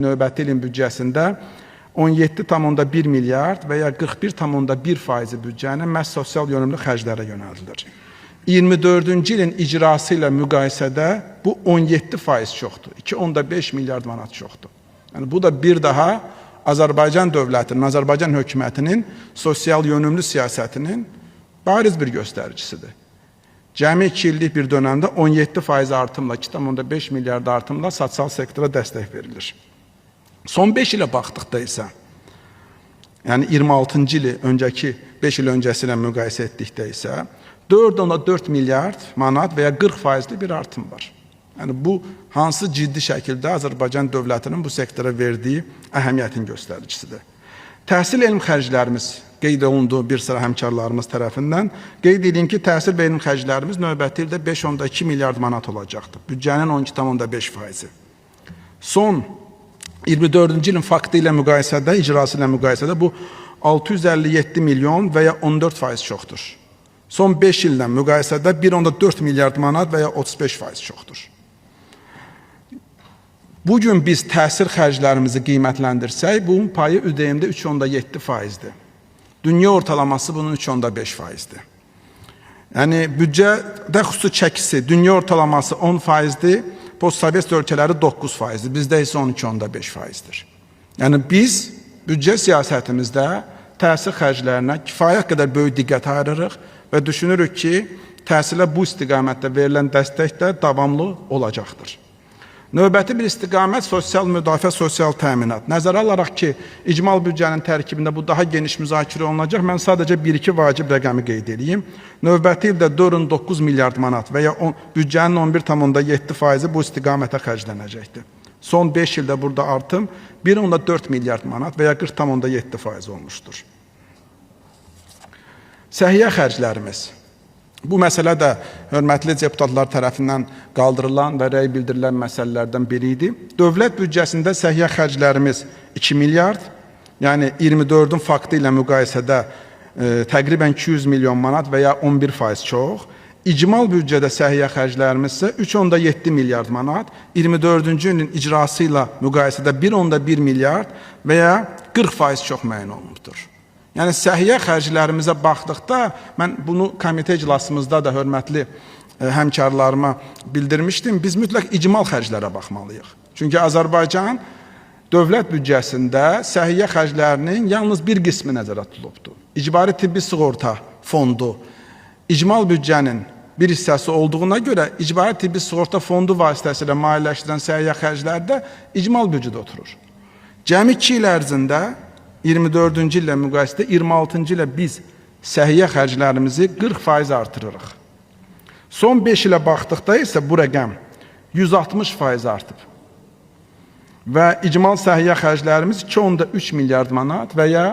Növbəti ilin büdcəsində 17,1 milyard və ya 41,1% büdcənin məhz sosial yönümlü xərclərə yönəldilir. 24-cü ilin icrası ilə müqayisədə bu 17% çoxdur. 2,5 milyard manat çoxdur. Yəni, bu da bir daha Azərbaycan dövlətinin, Azərbaycan hökumətinin sosial yönümlü siyasətinin bariz bir göstəricisidir. Cəmi 2 illik bir dönəmdə 17% artımla, 2,5 milyard artımla sosial sektora dəstək verilir. Son 5 ilə baxdıqda isə, yəni 26-cı ili öncəki 5 il öncəsi ilə müqayisə etdikdə isə 4,4 milyard manat və ya 40%li bir artım var. Yəni bu hansı ciddi şəkildə Azərbaycan dövlətinin bu sektora verdiyi əhəmiyyətin göstəricisidir. Təhsil elm xərclərimiz qeyd olunduğu bir sıra həmkarlarımız tərəfindən qeyd edin ki, təhsil və elm xərclərimiz növbəti ildə 5,2 milyard manat olacaqdır. Büdcənin 12,5%. Son 24-cü ilin faktı ilə müqayisədə, icrası ilə müqayisədə bu 657 milyon və ya 14% çoxdur. Son 5 illə müqayisədə 1,4 milyard manat və ya 35% çoxdur. Bugün biz təhsil xərclərimizi qiymətləndirsək, bunun payı ÜDM-də 3,7%-dir. Dünya ortalaması bunun 3,5%-dir. Yəni, büdcədə xüsusi çəkisi, dünya ortalaması 10%-dir, postsovet ölkələri 9%-dir, bizdə isə 12,5%-dir. Yəni, biz büdcə siyasətimizdə təhsil xərclərinə kifayət qədər böyük diqqət ayırırıq və düşünürük ki, təhsilə bu istiqamətdə verilən dəstək də davamlı olacaqdır. Növbəti bir istiqamət sosial müdafiə, sosial təminat. Nəzərə alaraq ki, icmal büdcənin tərkibində bu daha geniş müzakirə olunacaq, mən sadəcə 1-2 vacib rəqəmi qeyd edeyim. Növbəti ildə 4,9 milyard manat və ya büdcənin 11,7%-i bu istiqamətə xərclənəcəkdir. Son 5 ildə burada artım 1,4 milyard manat və ya 40,7% olmuşdur. Səhiyyə xərclərimiz. Bu məsələ də hörmətli deputatlar tərəfindən qaldırılan və rəy bildirilən məsələlərdən biri idi. Dövlət büdcəsində səhiyyə xərclərimiz 2 milyard, yəni 24-ün faktı ilə müqayisədə təqribən 200 milyon manat və ya 11% çox. İcmal büdcədə səhiyyə xərclərimiz isə 3,7 milyard manat, 24-cü ilin icrası ilə müqayisədə 1,1 milyard və ya 40% çox müəyyən olunubdur. Yəni, səhiyyə xərclərimizə baxdıqda, mən bunu komitə iclasımızda da hörmətli həmkarlarıma bildirmişdim, biz mütləq icmal xərclərə baxmalıyıq. Çünki Azərbaycan dövlət büdcəsində səhiyyə xərclərinin yalnız bir qismi nəzərdə tutulubdur. İcbari tibbi sığorta fondu, icmal büdcənin bir hissəsi olduğuna görə, icbari tibbi sığorta fondu vasitəsilə maliyyələşdirən səhiyyə xərcləri də icmal büdcədə oturur. Cəmi 2 il ərzində 24-cü illə müqayisədə 26-cı ilə biz səhiyyə xərclərimizi 40% artırırıq. Son 5 ilə baxdıqda isə bu rəqəm 160% artıb. Və icmal səhiyyə xərclərimiz 2,3 milyard manat və ya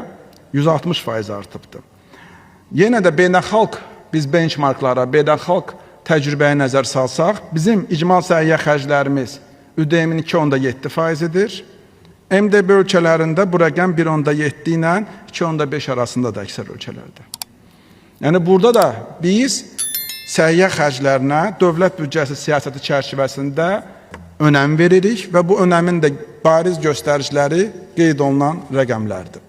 160% artıbdır. Yenə də beynəlxalq biz benchmarklara, beynəlxalq təcrübəyə nəzər salsaq, bizim icmal səhiyyə xərclərimiz ÜDM-in 2,7%-dir. MDB ölkələrində bu rəqəm 1,7 ilə 2,5 arasında da əksər ölkələrdə. Yəni, burada da biz səhiyyə xərclərinə dövlət büdcəsi siyasəti çərçivəsində önəm veririk və bu önəmin də bariz göstəriciləri qeyd olunan rəqəmlərdir.